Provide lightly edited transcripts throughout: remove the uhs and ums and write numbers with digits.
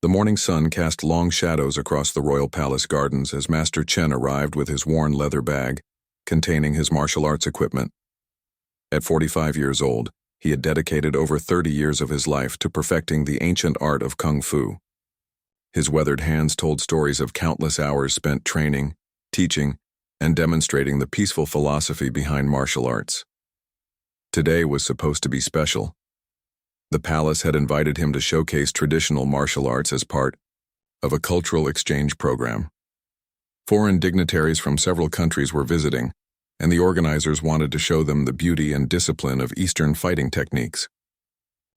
The morning sun cast long shadows across the royal palace gardens as Master Chen arrived with his worn leather bag, containing his martial arts equipment. At 45 years old, he had dedicated over 30 years of his life to perfecting the ancient art of kung fu. His weathered hands told stories of countless hours spent training, teaching, and demonstrating the peaceful philosophy behind martial arts. Today was supposed to be special. The palace had invited him to showcase traditional martial arts as part of a cultural exchange program. Foreign dignitaries from several countries were visiting, and the organizers wanted to show them the beauty and discipline of Eastern fighting techniques.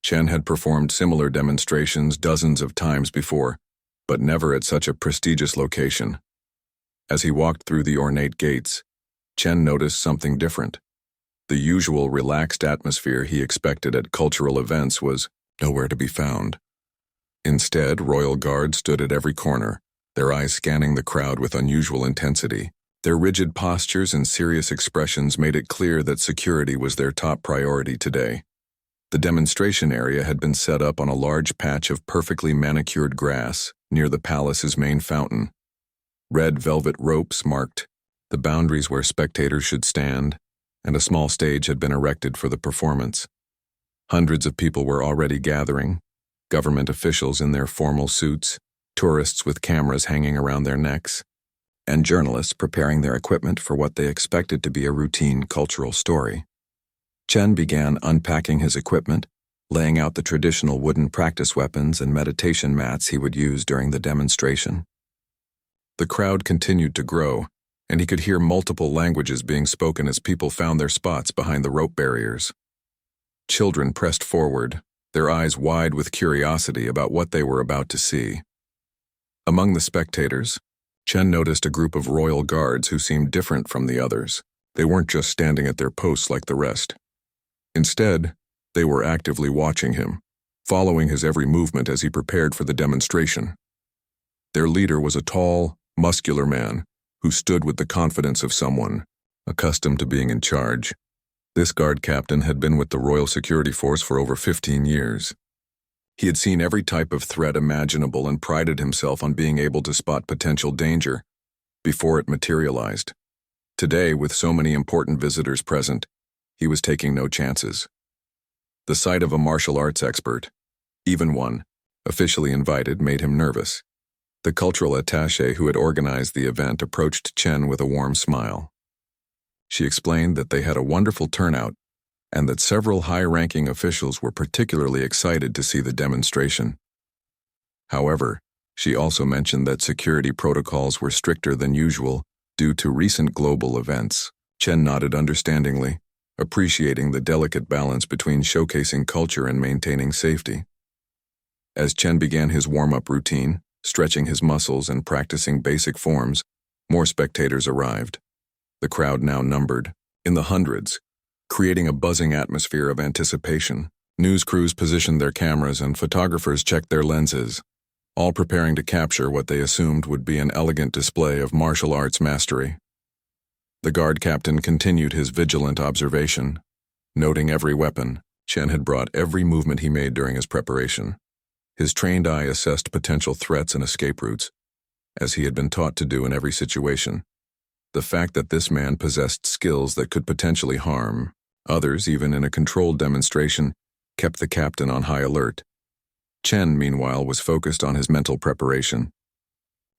Chen had performed similar demonstrations dozens of times before, but never at such a prestigious location. As he walked through the ornate gates, Chen noticed something different. The usual relaxed atmosphere he expected at cultural events was nowhere to be found. Instead, royal guards stood at every corner, their eyes scanning the crowd with unusual intensity. Their rigid postures and serious expressions made it clear that security was their top priority today. The demonstration area had been set up on a large patch of perfectly manicured grass near the palace's main fountain. Red velvet ropes marked the boundaries where spectators should stand, and a small stage had been erected for the performance. Hundreds of people were already gathering, government officials in their formal suits, tourists with cameras hanging around their necks, and journalists preparing their equipment for what they expected to be a routine cultural story. Chen began unpacking his equipment, laying out the traditional wooden practice weapons and meditation mats he would use during the demonstration. The crowd continued to grow, and he could hear multiple languages being spoken as people found their spots behind the rope barriers. Children pressed forward, their eyes wide with curiosity about what they were about to see. Among the spectators, Chen noticed a group of royal guards who seemed different from the others. They weren't just standing at their posts like the rest. Instead, they were actively watching him, following his every movement as he prepared for the demonstration. Their leader was a tall, muscular man who stood with the confidence of someone accustomed to being in charge. This guard captain had been with the Royal Security Force for over 15 years. He had seen every type of threat imaginable and prided himself on being able to spot potential danger before it materialized. Today, with so many important visitors present, he was taking no chances. The sight of a martial arts expert, even one officially invited, made him nervous. The cultural attaché who had organized the event approached Chen with a warm smile. She explained that they had a wonderful turnout and that several high-ranking officials were particularly excited to see the demonstration. However, she also mentioned that security protocols were stricter than usual due to recent global events. Chen nodded understandingly, appreciating the delicate balance between showcasing culture and maintaining safety. As Chen began his warm-up routine, stretching his muscles and practicing basic forms, more spectators arrived. The crowd now numbered in the hundreds, creating a buzzing atmosphere of anticipation. News crews positioned their cameras and photographers checked their lenses, all preparing to capture what they assumed would be an elegant display of martial arts mastery. The guard captain continued his vigilant observation, noting every weapon. Chen had brought every movement he made during his preparation. His trained eye assessed potential threats and escape routes, as he had been taught to do in every situation. The fact that this man possessed skills that could potentially harm others, even in a controlled demonstration, kept the captain on high alert. Chen, meanwhile, was focused on his mental preparation.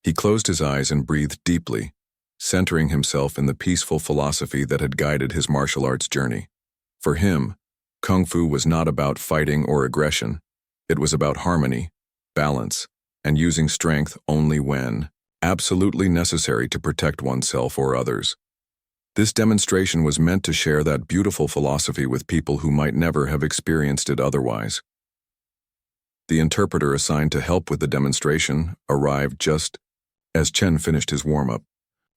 He closed his eyes and breathed deeply, centering himself in the peaceful philosophy that had guided his martial arts journey. For him, Kung Fu was not about fighting or aggression. It was about harmony, balance, and using strength only when absolutely necessary to protect oneself or others. This demonstration was meant to share that beautiful philosophy with people who might never have experienced it otherwise. The interpreter assigned to help with the demonstration arrived just as Chen finished his warm-up.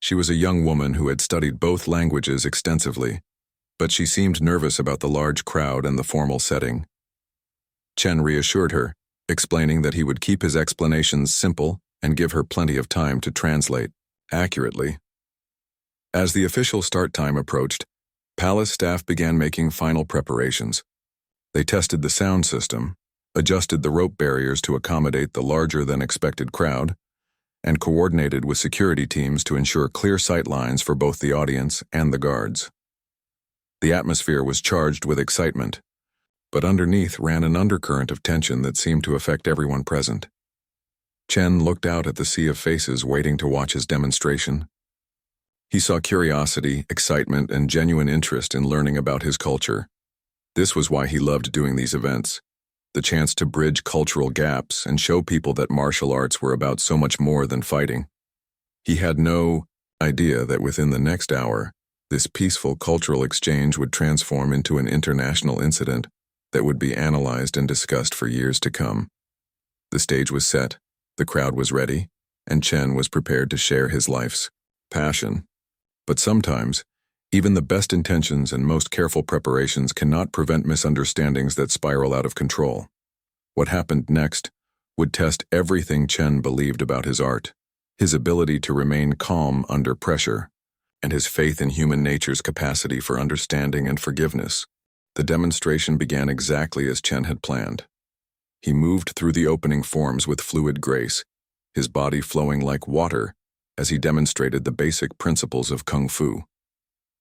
She was a young woman who had studied both languages extensively, but she seemed nervous about the large crowd and the formal setting. Chen reassured her, explaining that he would keep his explanations simple and give her plenty of time to translate accurately. As the official start time approached, palace staff began making final preparations. They tested the sound system, adjusted the rope barriers to accommodate the larger-than-expected crowd, and coordinated with security teams to ensure clear sight lines for both the audience and the guards. The atmosphere was charged with excitement, but underneath ran an undercurrent of tension that seemed to affect everyone present. Chen looked out at the sea of faces waiting to watch his demonstration. He saw curiosity, excitement, and genuine interest in learning about his culture. This was why he loved doing these events, the chance to bridge cultural gaps and show people that martial arts were about so much more than fighting. He had no idea that within the next hour, this peaceful cultural exchange would transform into an international incident that would be analyzed and discussed for years to come. The stage was set, the crowd was ready, and Chen was prepared to share his life's passion. But sometimes, even the best intentions and most careful preparations cannot prevent misunderstandings that spiral out of control. What happened next would test everything Chen believed about his art, his ability to remain calm under pressure, and his faith in human nature's capacity for understanding and forgiveness. The demonstration began exactly as Chen had planned. He moved through the opening forms with fluid grace, his body flowing like water as he demonstrated the basic principles of Kung Fu.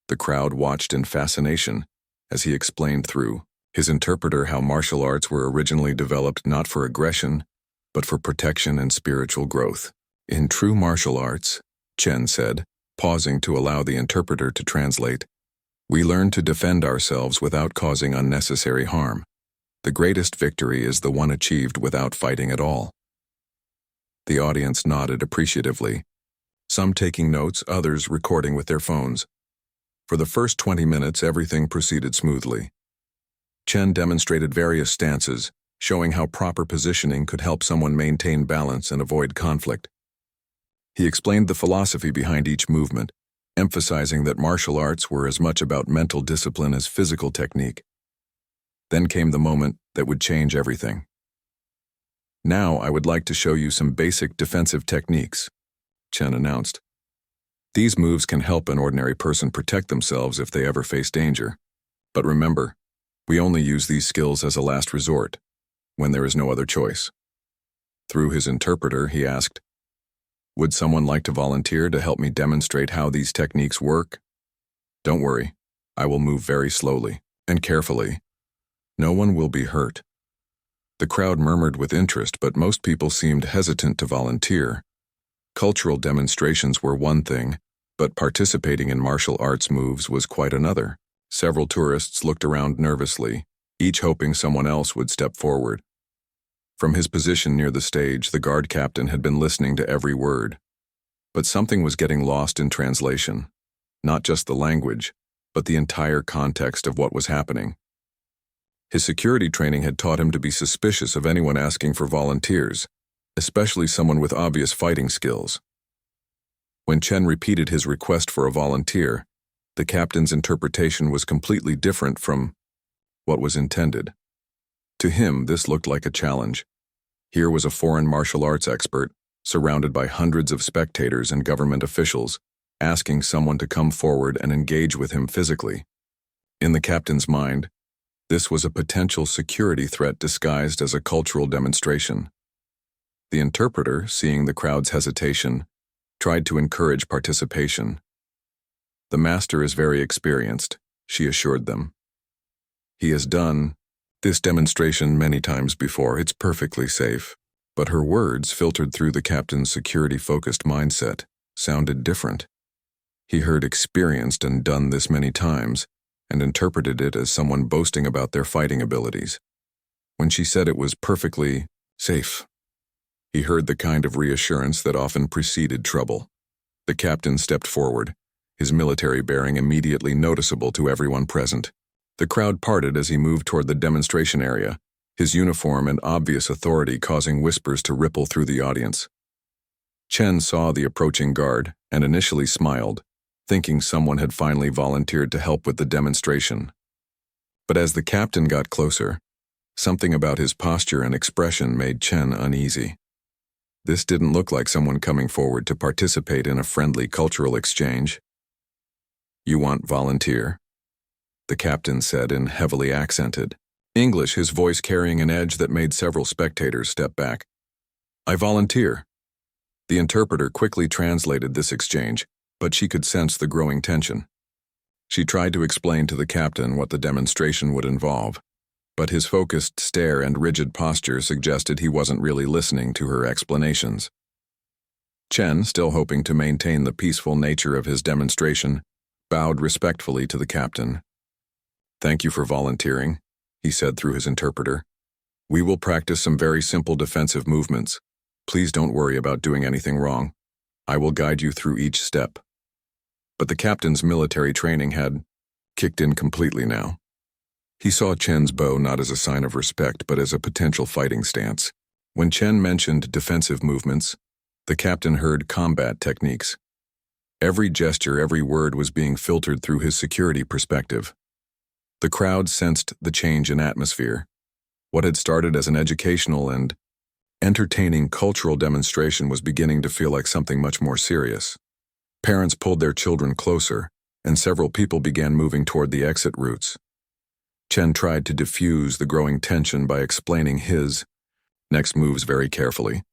The crowd watched in fascination as he explained through his interpreter how martial arts were originally developed not for aggression, but for protection and spiritual growth. In true martial arts, Chen said, pausing to allow the interpreter to translate, we learn to defend ourselves without causing unnecessary harm. The greatest victory is the one achieved without fighting at all. The audience nodded appreciatively, some taking notes, others recording with their phones. For the first 20 minutes, everything proceeded smoothly. Chen demonstrated various stances, showing how proper positioning could help someone maintain balance and avoid conflict. He explained the philosophy behind each movement, emphasizing that martial arts were as much about mental discipline as physical technique. Then came the moment that would change everything. Now I would like to show you some basic defensive techniques, Chen announced. These moves can help an ordinary person protect themselves if they ever face danger. But remember, we only use these skills as a last resort, when there is no other choice. Through his interpreter, he asked, would someone like to volunteer to help me demonstrate how these techniques work? Don't worry, I will move very slowly and carefully. No one will be hurt. The crowd murmured with interest, but most people seemed hesitant to volunteer. Cultural demonstrations were one thing, but participating in martial arts moves was quite another. Several tourists looked around nervously, each hoping someone else would step forward. From his position near the stage, the guard captain had been listening to every word. But something was getting lost in translation. Not just the language, but the entire context of what was happening. His security training had taught him to be suspicious of anyone asking for volunteers, especially someone with obvious fighting skills. When Chen repeated his request for a volunteer, the captain's interpretation was completely different from what was intended. To him, this looked like a challenge. Here was a foreign martial arts expert, surrounded by hundreds of spectators and government officials, asking someone to come forward and engage with him physically. In the captain's mind, this was a potential security threat disguised as a cultural demonstration. The interpreter, seeing the crowd's hesitation, tried to encourage participation. The master is very experienced, she assured them. He has done this demonstration many times before, it's perfectly safe. But her words, filtered through the captain's security-focused mindset, sounded different. He heard experienced and done this many times, and interpreted it as someone boasting about their fighting abilities. When she said it was perfectly safe, he heard the kind of reassurance that often preceded trouble. The captain stepped forward, his military bearing immediately noticeable to everyone present. The crowd parted as he moved toward the demonstration area, his uniform and obvious authority causing whispers to ripple through the audience. Chen saw the approaching guard and initially smiled, thinking someone had finally volunteered to help with the demonstration. But as the captain got closer, something about his posture and expression made Chen uneasy. This didn't look like someone coming forward to participate in a friendly cultural exchange. "You want volunteer?" the captain said in heavily accented, English, his voice carrying an edge that made several spectators step back. "I volunteer." The interpreter quickly translated this exchange, but she could sense the growing tension. She tried to explain to the captain what the demonstration would involve, but his focused stare and rigid posture suggested he wasn't really listening to her explanations. Chen, still hoping to maintain the peaceful nature of his demonstration, bowed respectfully to the captain. "Thank you for volunteering," he said through his interpreter. "We will practice some very simple defensive movements. Please don't worry about doing anything wrong. I will guide you through each step." But the captain's military training had kicked in completely now. He saw Chen's bow not as a sign of respect, but as a potential fighting stance. When Chen mentioned defensive movements, the captain heard combat techniques. Every gesture, every word was being filtered through his security perspective. The crowd sensed the change in atmosphere. What had started as an educational and entertaining cultural demonstration was beginning to feel like something much more serious. Parents pulled their children closer, and several people began moving toward the exit routes. Chen tried to diffuse the growing tension by explaining his next moves very carefully.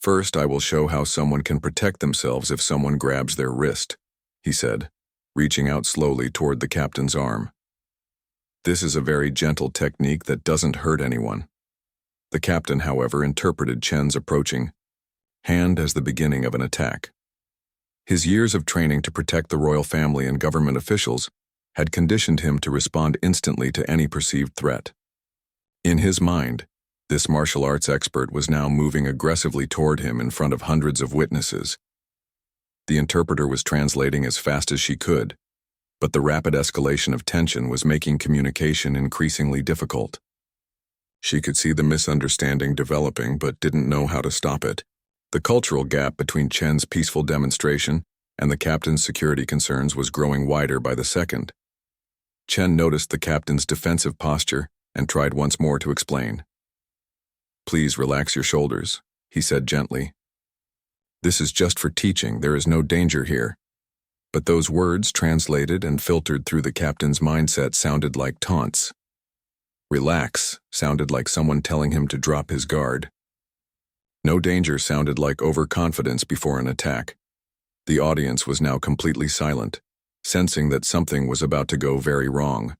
"First, I will show how someone can protect themselves if someone grabs their wrist," he said, reaching out slowly toward the captain's arm. "This is a very gentle technique that doesn't hurt anyone." The captain, however, interpreted Chen's approaching hand as the beginning of an attack. His years of training to protect the royal family and government officials had conditioned him to respond instantly to any perceived threat. In his mind, this martial arts expert was now moving aggressively toward him in front of hundreds of witnesses. The interpreter was translating as fast as she could, but the rapid escalation of tension was making communication increasingly difficult. She could see the misunderstanding developing but didn't know how to stop it. The cultural gap between Chen's peaceful demonstration and the captain's security concerns was growing wider by the second. Chen noticed the captain's defensive posture and tried once more to explain. "Please relax your shoulders," he said gently. "This is just for teaching, there is no danger here." But those words, translated and filtered through the captain's mindset, sounded like taunts. "Relax" sounded like someone telling him to drop his guard. "No danger" sounded like overconfidence before an attack. The audience was now completely silent, sensing that something was about to go very wrong.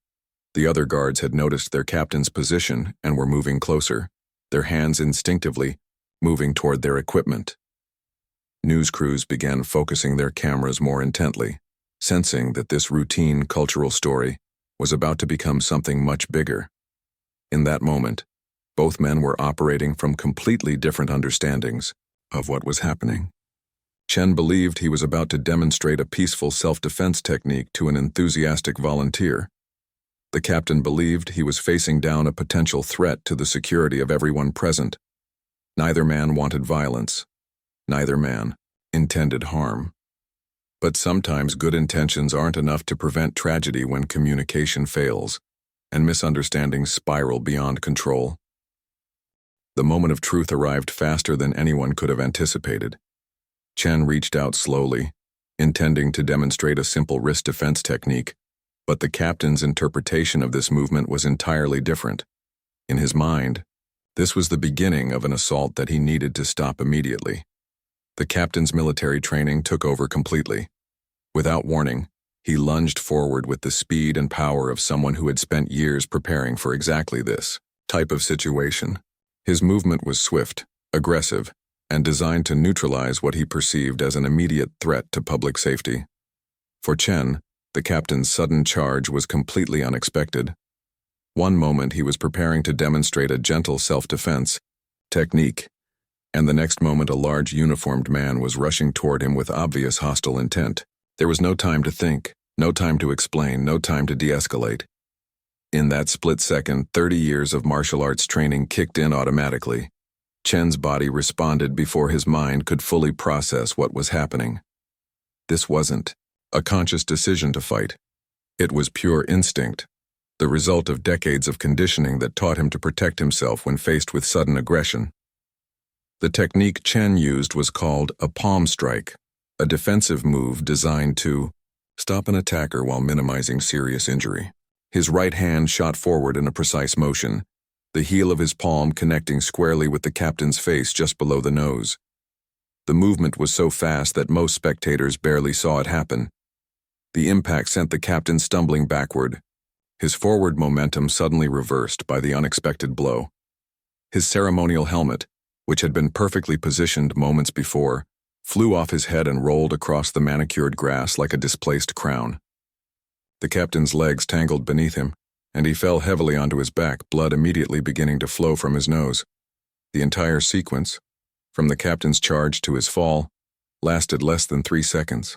The other guards had noticed their captain's position and were moving closer, their hands instinctively moving toward their equipment. News crews began focusing their cameras more intently, sensing that this routine cultural story was about to become something much bigger. In that moment, both men were operating from completely different understandings of what was happening. Chen believed he was about to demonstrate a peaceful self-defense technique to an enthusiastic volunteer. The captain believed he was facing down a potential threat to the security of everyone present. Neither man wanted violence. Neither man intended harm. But sometimes good intentions aren't enough to prevent tragedy when communication fails and misunderstandings spiral beyond control. The moment of truth arrived faster than anyone could have anticipated. Chen reached out slowly, intending to demonstrate a simple wrist defense technique, but the captain's interpretation of this movement was entirely different. In his mind, this was the beginning of an assault that he needed to stop immediately. The captain's military training took over completely. Without warning, he lunged forward with the speed and power of someone who had spent years preparing for exactly this type of situation. His movement was swift, aggressive, and designed to neutralize what he perceived as an immediate threat to public safety. For Chen, the captain's sudden charge was completely unexpected. One moment he was preparing to demonstrate a gentle self-defense technique, and the next moment a large uniformed man was rushing toward him with obvious hostile intent. There was no time to think, no time to explain, no time to de-escalate. In that split second, 30 years of martial arts training kicked in automatically. Chen's body responded before his mind could fully process what was happening. This wasn't a conscious decision to fight. It was pure instinct, the result of decades of conditioning that taught him to protect himself when faced with sudden aggression. The technique Chen used was called a palm strike, a defensive move designed to stop an attacker while minimizing serious injury. His right hand shot forward in a precise motion, the heel of his palm connecting squarely with the captain's face just below the nose. The movement was so fast that most spectators barely saw it happen. The impact sent the captain stumbling backward, his forward momentum suddenly reversed by the unexpected blow. His ceremonial helmet, which had been perfectly positioned moments before, flew off his head and rolled across the manicured grass like a displaced crown. The captain's legs tangled beneath him, and he fell heavily onto his back, blood immediately beginning to flow from his nose. The entire sequence, from the captain's charge to his fall, lasted less than 3 seconds.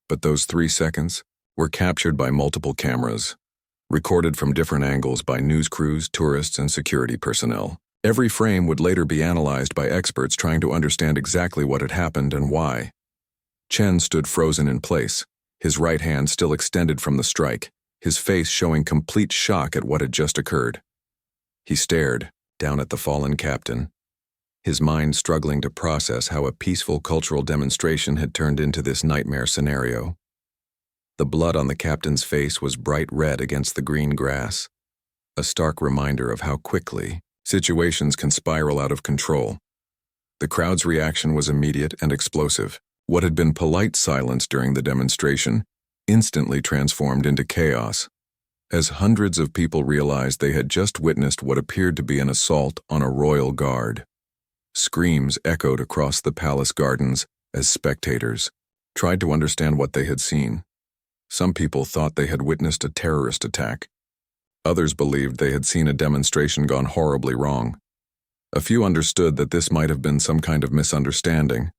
But those 3 seconds were captured by multiple cameras, recorded from different angles by news crews, tourists, and security personnel. Every frame would later be analyzed by experts trying to understand exactly what had happened and why. Chen stood frozen in place, his right hand still extended from the strike, his face showing complete shock at what had just occurred. He stared down at the fallen captain, his mind struggling to process how a peaceful cultural demonstration had turned into this nightmare scenario. The blood on the captain's face was bright red against the green grass, a stark reminder of how quickly situations can spiral out of control. The crowd's reaction was immediate and explosive. What had been polite silence during the demonstration instantly transformed into chaos, as hundreds of people realized they had just witnessed what appeared to be an assault on a royal guard. Screams echoed across the palace gardens as spectators tried to understand what they had seen. Some people thought they had witnessed a terrorist attack. Others believed they had seen a demonstration gone horribly wrong. A few understood that this might have been some kind of misunderstanding,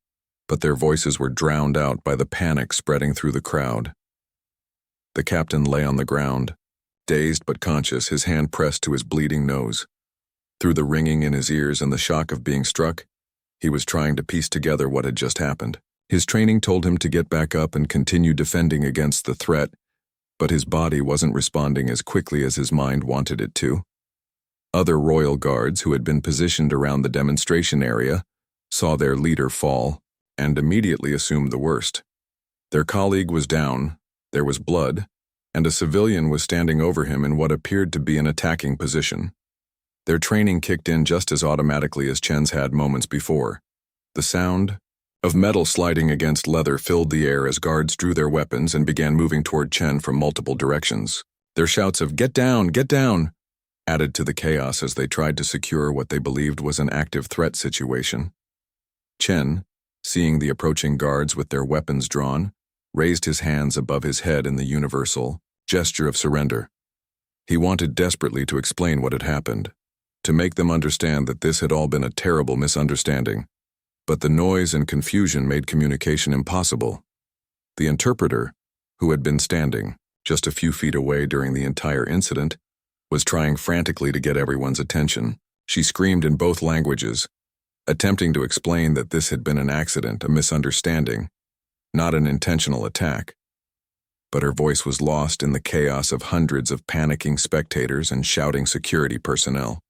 but their voices were drowned out by the panic spreading through the crowd. The captain lay on the ground, dazed but conscious, his hand pressed to his bleeding nose. Through the ringing in his ears and the shock of being struck, he was trying to piece together what had just happened. His training told him to get back up and continue defending against the threat, but his body wasn't responding as quickly as his mind wanted it to. Other royal guards who had been positioned around the demonstration area saw their leader fall and immediately assumed the worst. Their colleague was down, there was blood, and a civilian was standing over him in what appeared to be an attacking position. Their training kicked in just as automatically as Chen's had moments before. The sound of metal sliding against leather filled the air as guards drew their weapons and began moving toward Chen from multiple directions. Their shouts of "Get down! Get down!" added to the chaos as they tried to secure what they believed was an active threat situation. Chen, seeing the approaching guards with their weapons drawn, raised his hands above his head in the universal gesture of surrender. He wanted desperately to explain what had happened, to make them understand that this had all been a terrible misunderstanding. But the noise and confusion made communication impossible. The interpreter, who had been standing just a few feet away during the entire incident, was trying frantically to get everyone's attention. She screamed in both languages, attempting to explain that this had been an accident, a misunderstanding, not an intentional attack. But her voice was lost in the chaos of hundreds of panicking spectators and shouting security personnel.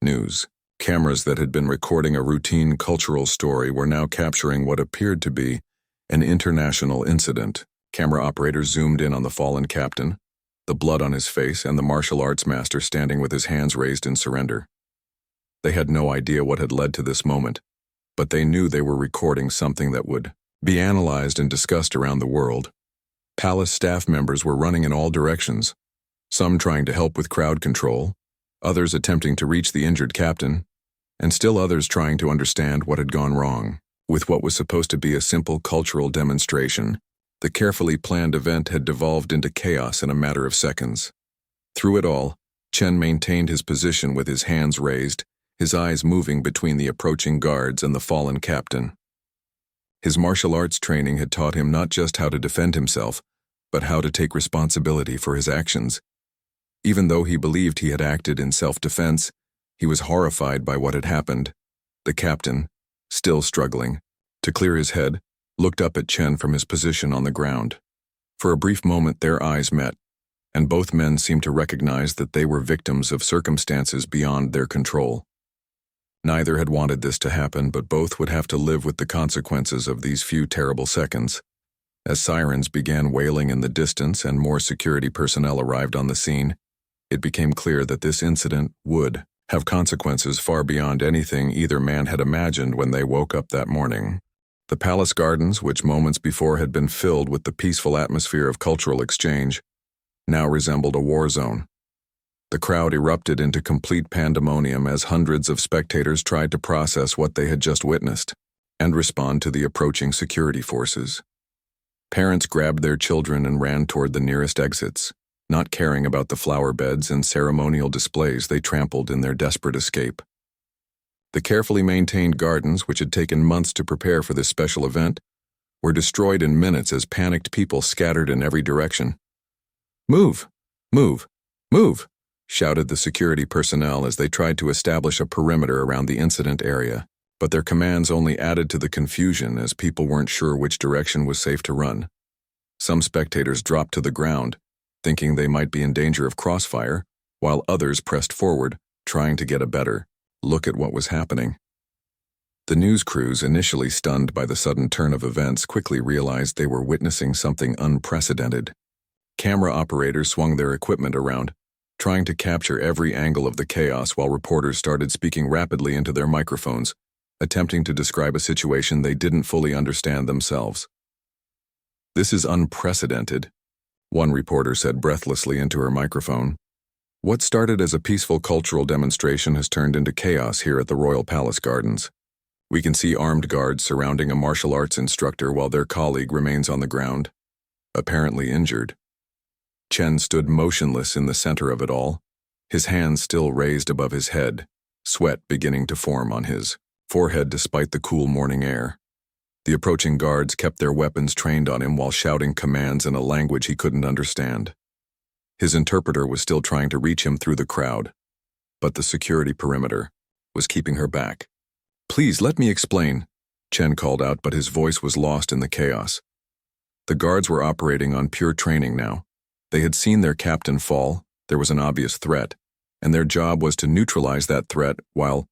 News. Cameras that had been recording a routine cultural story were now capturing what appeared to be an international incident. Camera operators zoomed in on the fallen captain, the blood on his face, and the martial arts master standing with his hands raised in surrender. They had no idea what had led to this moment, but they knew they were recording something that would be analyzed and discussed around the world. Palace staff members were running in all directions, some trying to help with crowd control, others attempting to reach the injured captain, and still others trying to understand what had gone wrong. With what was supposed to be a simple cultural demonstration, the carefully planned event had devolved into chaos in a matter of seconds. Through it all, Chen maintained his position with his hands raised, his eyes moving between the approaching guards and the fallen captain. His martial arts training had taught him not just how to defend himself, but how to take responsibility for his actions. Even though he believed he had acted in self-defense, he was horrified by what had happened. The captain, still struggling to clear his head, looked up at Chen from his position on the ground. For a brief moment their eyes met, and both men seemed to recognize that they were victims of circumstances beyond their control. Neither had wanted this to happen, but both would have to live with the consequences of these few terrible seconds. As sirens began wailing in the distance and more security personnel arrived on the scene, it became clear that this incident would have consequences far beyond anything either man had imagined when they woke up that morning. The palace gardens, which moments before had been filled with the peaceful atmosphere of cultural exchange, now resembled a war zone. The crowd erupted into complete pandemonium as hundreds of spectators tried to process what they had just witnessed and respond to the approaching security forces. Parents grabbed their children and ran toward the nearest exits, not caring about the flower beds and ceremonial displays they trampled in their desperate escape. The carefully maintained gardens, which had taken months to prepare for this special event, were destroyed in minutes as panicked people scattered in every direction. "Move! Move! Move!" shouted the security personnel as they tried to establish a perimeter around the incident area, but their commands only added to the confusion as people weren't sure which direction was safe to run. Some spectators dropped to the ground, thinking they might be in danger of crossfire, while others pressed forward, trying to get a better look at what was happening. The news crews, initially stunned by the sudden turn of events, quickly realized they were witnessing something unprecedented. Camera operators swung their equipment around, trying to capture every angle of the chaos while reporters started speaking rapidly into their microphones, attempting to describe a situation they didn't fully understand themselves. "This is unprecedented," one reporter said breathlessly into her microphone. "What started as a peaceful cultural demonstration has turned into chaos here at the Royal Palace Gardens. We can see armed guards surrounding a martial arts instructor while their colleague remains on the ground, apparently injured." Chen stood motionless in the center of it all, his hands still raised above his head, sweat beginning to form on his forehead despite the cool morning air. The approaching guards kept their weapons trained on him while shouting commands in a language he couldn't understand. His interpreter was still trying to reach him through the crowd, but the security perimeter was keeping her back. "Please, let me explain," Chen called out, but his voice was lost in the chaos. The guards were operating on pure training now. They had seen their captain fall, there was an obvious threat, and their job was to neutralize that threat while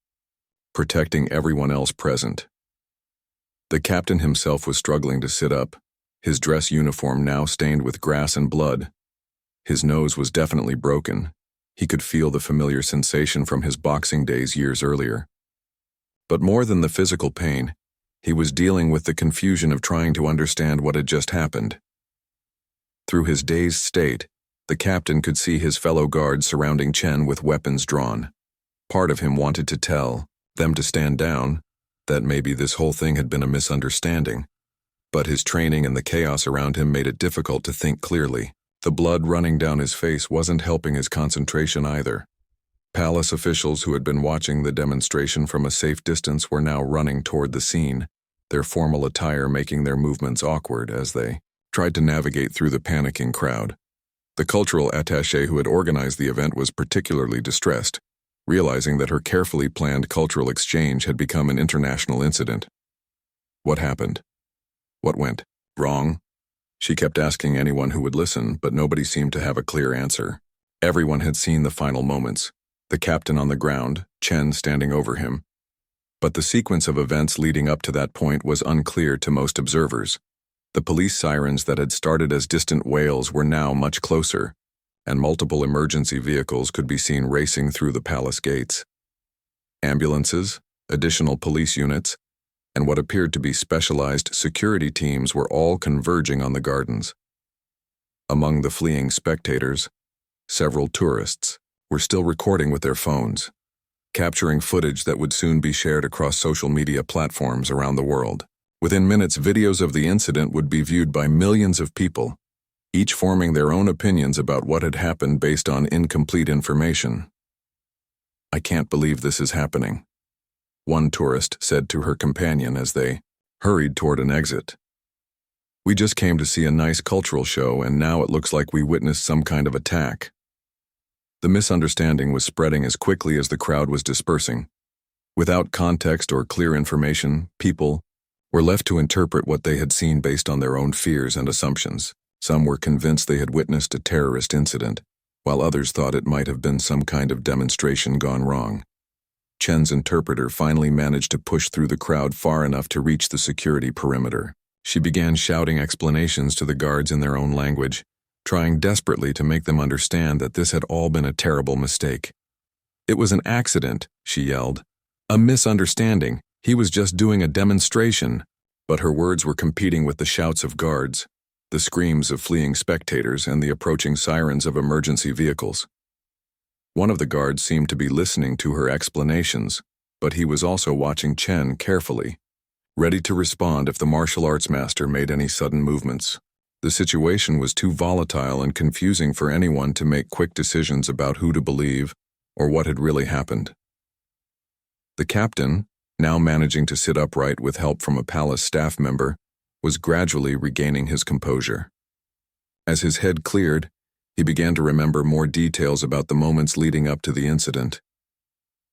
protecting everyone else present. The captain himself was struggling to sit up, his dress uniform now stained with grass and blood. His nose was definitely broken. He could feel the familiar sensation from his boxing days years earlier. But more than the physical pain, he was dealing with the confusion of trying to understand what had just happened. Through his dazed state, the captain could see his fellow guards surrounding Chen with weapons drawn. Part of him wanted to tell them to stand down, that maybe this whole thing had been a misunderstanding. But his training and the chaos around him made it difficult to think clearly. The blood running down his face wasn't helping his concentration either. Palace officials who had been watching the demonstration from a safe distance were now running toward the scene, their formal attire making their movements awkward as they tried to navigate through the panicking crowd. The cultural attaché who had organized the event was particularly distressed, realizing that her carefully planned cultural exchange had become an international incident. What happened? What went wrong? She kept asking anyone who would listen, but nobody seemed to have a clear answer. Everyone had seen the final moments, the captain on the ground, Chen standing over him. But the sequence of events leading up to that point was unclear to most observers. The police sirens that had started as distant wails were now much closer, and multiple emergency vehicles could be seen racing through the palace gates. Ambulances, additional police units, and what appeared to be specialized security teams were all converging on the gardens. Among the fleeing spectators, several tourists were still recording with their phones, capturing footage that would soon be shared across social media platforms around the world. Within minutes, videos of the incident would be viewed by millions of people, each forming their own opinions about what had happened based on incomplete information. "I can't believe this is happening," one tourist said to her companion as they hurried toward an exit. "We just came to see a nice cultural show, and now it looks like we witnessed some kind of attack." The misunderstanding was spreading as quickly as the crowd was dispersing. Without context or clear information, people were left to interpret what they had seen based on their own fears and assumptions. Some were convinced they had witnessed a terrorist incident, while others thought it might have been some kind of demonstration gone wrong. Chen's interpreter finally managed to push through the crowd far enough to reach the security perimeter. She began shouting explanations to the guards in their own language, trying desperately to make them understand that this had all been a terrible mistake. "It was an accident," she yelled. "A misunderstanding. He was just doing a demonstration." But her words were competing with the shouts of guards, the screams of fleeing spectators, and the approaching sirens of emergency vehicles. One of the guards seemed to be listening to her explanations, but he was also watching Chen carefully, ready to respond if the martial arts master made any sudden movements. The situation was too volatile and confusing for anyone to make quick decisions about who to believe or what had really happened. The captain, now managing to sit upright with help from a palace staff member, was gradually regaining his composure. As his head cleared, he began to remember more details about the moments leading up to the incident.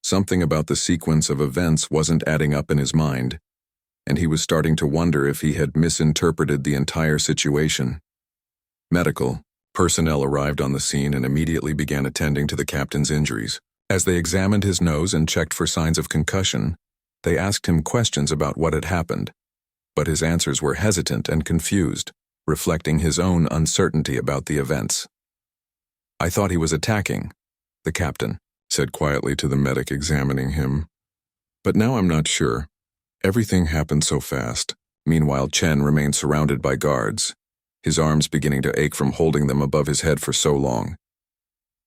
Something about the sequence of events wasn't adding up in his mind, and he was starting to wonder if he had misinterpreted the entire situation. Medical personnel arrived on the scene and immediately began attending to the captain's injuries. As they examined his nose and checked for signs of concussion, they asked him questions about what had happened, but his answers were hesitant and confused, reflecting his own uncertainty about the events. "I thought he was attacking," the captain said quietly to the medic examining him. "But now I'm not sure. Everything happened so fast." Meanwhile, Chen remained surrounded by guards, his arms beginning to ache from holding them above his head for so long.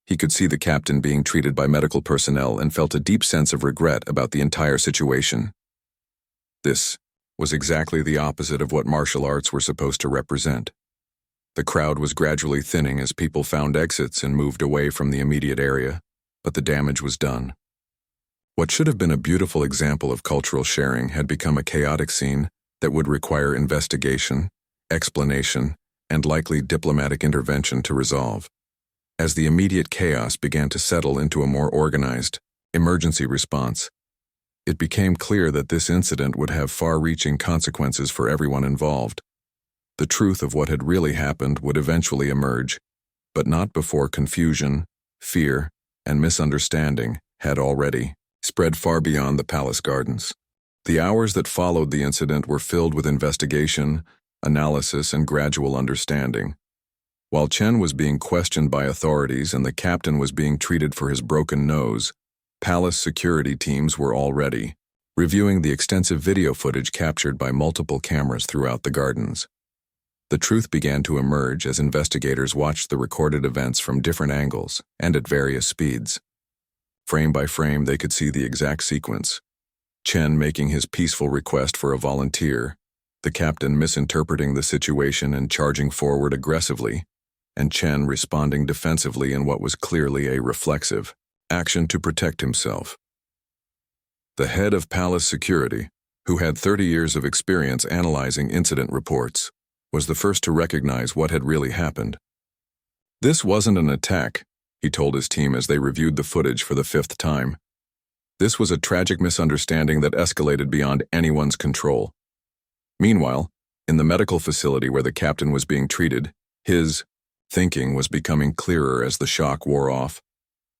He could see the captain being treated by medical personnel and felt a deep sense of regret about the entire situation. This was exactly the opposite of what martial arts were supposed to represent. The crowd was gradually thinning as people found exits and moved away from the immediate area, but the damage was done. What should have been a beautiful example of cultural sharing had become a chaotic scene that would require investigation, explanation, and likely diplomatic intervention to resolve. As the immediate chaos began to settle into a more organized, emergency response, it became clear that this incident would have far-reaching consequences for everyone involved. The truth of what had really happened would eventually emerge, but not before confusion, fear, and misunderstanding had already spread far beyond the palace gardens. The hours that followed the incident were filled with investigation, analysis, and gradual understanding. While Chen was being questioned by authorities and the captain was being treated for his broken nose, palace security teams were already reviewing the extensive video footage captured by multiple cameras throughout the gardens. The truth began to emerge as investigators watched the recorded events from different angles and at various speeds. Frame by frame, they could see the exact sequence: Chen making his peaceful request for a volunteer, the captain misinterpreting the situation and charging forward aggressively, and Chen responding defensively in what was clearly a reflexive action to protect himself. The head of palace security, who had 30 years of experience analyzing incident reports, was the first to recognize what had really happened. "This wasn't an attack," he told his team as they reviewed the footage for the 5th time. "This was a tragic misunderstanding that escalated beyond anyone's control." Meanwhile, in the medical facility where the captain was being treated, his thinking was becoming clearer as the shock wore off.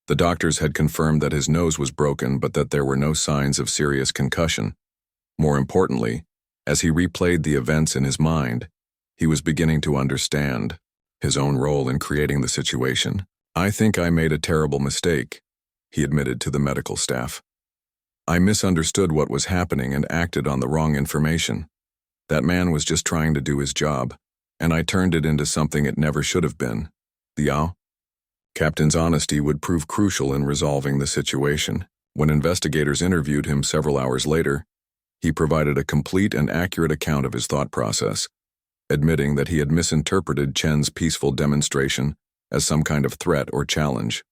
The doctors had confirmed that his nose was broken, but that there were no signs of serious concussion. More importantly, as he replayed the events in his mind, he was beginning to understand his own role in creating the situation. "I think I made a terrible mistake," he admitted to the medical staff. "I misunderstood what was happening and acted on the wrong information. That man was just trying to do his job, and I turned it into something it never should have been." The captain's honesty would prove crucial in resolving the situation. When investigators interviewed him several hours later, he provided a complete and accurate account of his thought process, admitting that he had misinterpreted Chen's peaceful demonstration as some kind of threat or challenge.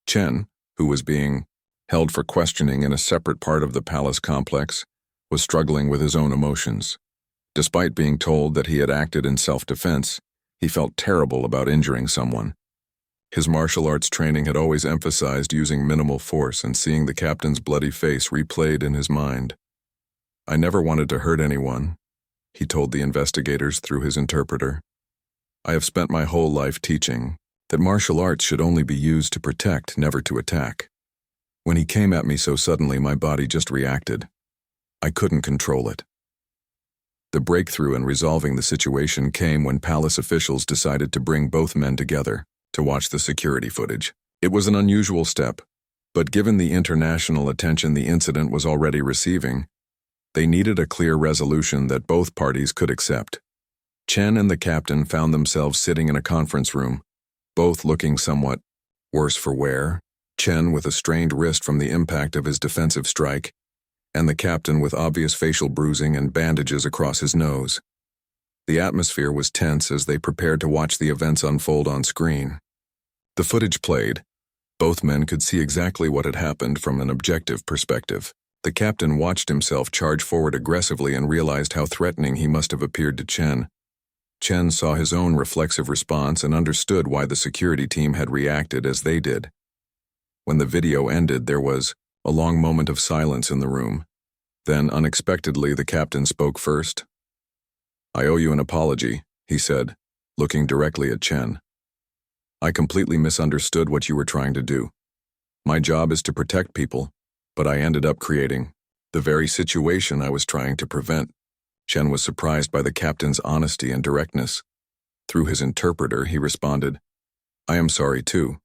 Chen, who was being held for questioning in a separate part of the palace complex, was struggling with his own emotions. Despite being told that he had acted in self-defense, he felt terrible about injuring someone. His martial arts training had always emphasized using minimal force, and seeing the captain's bloody face replayed in his mind. "I never wanted to hurt anyone," he told the investigators through his interpreter. "I have spent my whole life teaching that martial arts should only be used to protect, never to attack. When he came at me so suddenly, my body just reacted. I couldn't control it." The breakthrough in resolving the situation came when palace officials decided to bring both men together to watch the security footage. It was an unusual step, but given the international attention the incident was already receiving, they needed a clear resolution that both parties could accept. Chen and the captain found themselves sitting in a conference room, both looking somewhat worse for wear, Chen with a strained wrist from the impact of his defensive strike, and the captain with obvious facial bruising and bandages across his nose. The atmosphere was tense as they prepared to watch the events unfold on screen. The footage played. Both men could see exactly what had happened from an objective perspective. The captain watched himself charge forward aggressively and realized how threatening he must have appeared to Chen. Chen saw his own reflexive response and understood why the security team had reacted as they did. When the video ended, there was a long moment of silence in the room. Then, unexpectedly, the captain spoke first. "I owe you an apology," he said, looking directly at Chen. "I completely misunderstood what you were trying to do. My job is to protect people, but I ended up creating the very situation I was trying to prevent." Chen was surprised by the captain's honesty and directness. Through his interpreter, he responded, "I am sorry too.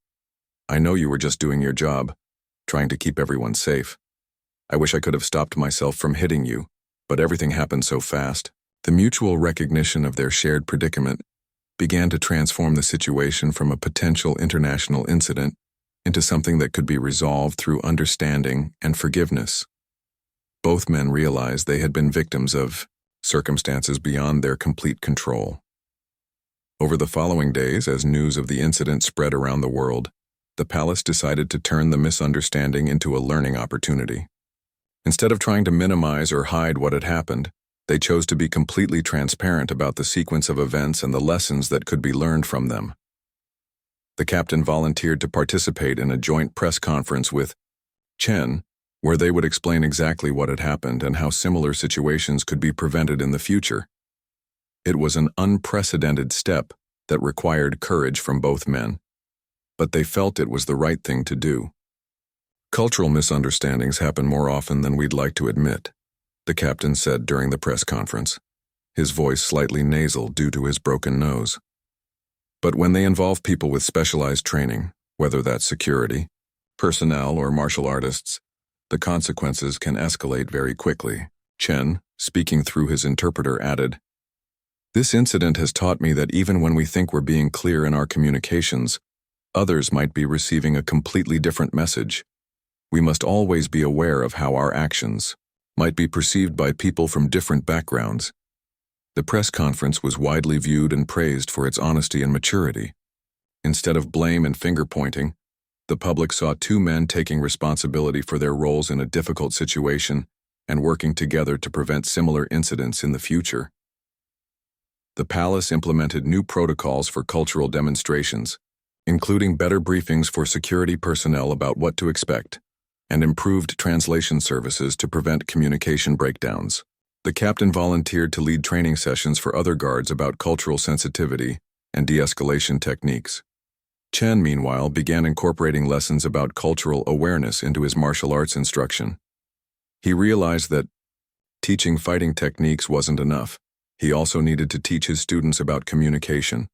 I know you were just doing your job, trying to keep everyone safe. I wish I could have stopped myself from hitting you, but everything happened so fast." The mutual recognition of their shared predicament began to transform the situation from a potential international incident into something that could be resolved through understanding and forgiveness. Both men realized they had been victims of circumstances beyond their complete control. Over the following days, as news of the incident spread around the world, the palace decided to turn the misunderstanding into a learning opportunity. Instead of trying to minimize or hide what had happened, they chose to be completely transparent about the sequence of events and the lessons that could be learned from them. The captain volunteered to participate in a joint press conference with Chen, where they would explain exactly what had happened and how similar situations could be prevented in the future. It was an unprecedented step that required courage from both men, but they felt it was the right thing to do. "Cultural misunderstandings happen more often than we'd like to admit," the captain said during the press conference, his voice slightly nasal due to his broken nose. "But when they involve people with specialized training, whether that's security, personnel, or martial artists, the consequences can escalate very quickly." Chen, speaking through his interpreter, added, "This incident has taught me that even when we think we're being clear in our communications, others might be receiving a completely different message. We must always be aware of how our actions might be perceived by people from different backgrounds." The press conference was widely viewed and praised for its honesty and maturity. Instead of blame and finger-pointing, the public saw two men taking responsibility for their roles in a difficult situation and working together to prevent similar incidents in the future. The palace implemented new protocols for cultural demonstrations, including better briefings for security personnel about what to expect, and improved translation services to prevent communication breakdowns. The captain volunteered to lead training sessions for other guards about cultural sensitivity and de-escalation techniques. Chen, meanwhile, began incorporating lessons about cultural awareness into his martial arts instruction. He realized that teaching fighting techniques wasn't enough. He also needed to teach his students about communication,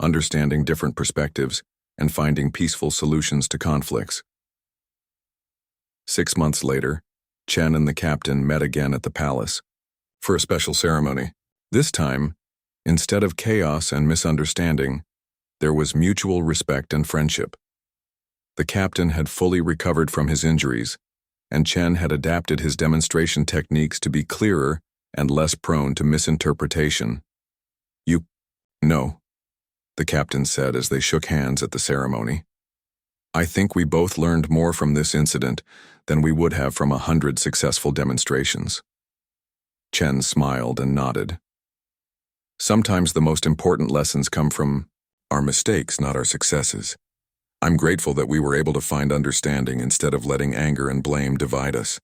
understanding different perspectives, and finding peaceful solutions to conflicts. 6 months later, Chen and the captain met again at the palace for a special ceremony. This time, instead of chaos and misunderstanding, there was mutual respect and friendship. The captain had fully recovered from his injuries, and Chen had adapted his demonstration techniques to be clearer and less prone to misinterpretation. "You know," the captain said as they shook hands at the ceremony. "I think we both learned more from this incident than we would have from 100 successful demonstrations." Chen smiled and nodded. "Sometimes the most important lessons come from our mistakes, not our successes. I'm grateful that we were able to find understanding instead of letting anger and blame divide us."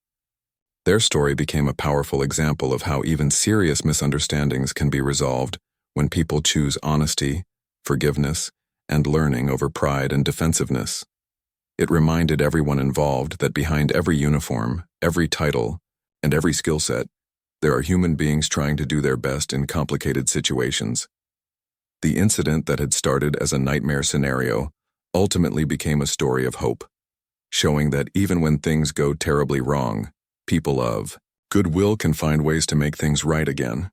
Their story became a powerful example of how even serious misunderstandings can be resolved when people choose honesty, forgiveness, and learning over pride and defensiveness. It reminded everyone involved that behind every uniform, every title, and every skill set, There are human beings trying to do their best in complicated situations. The incident that had started as a nightmare scenario ultimately became a story of hope, showing that even when things go terribly wrong, people of goodwill can find ways to make things right again.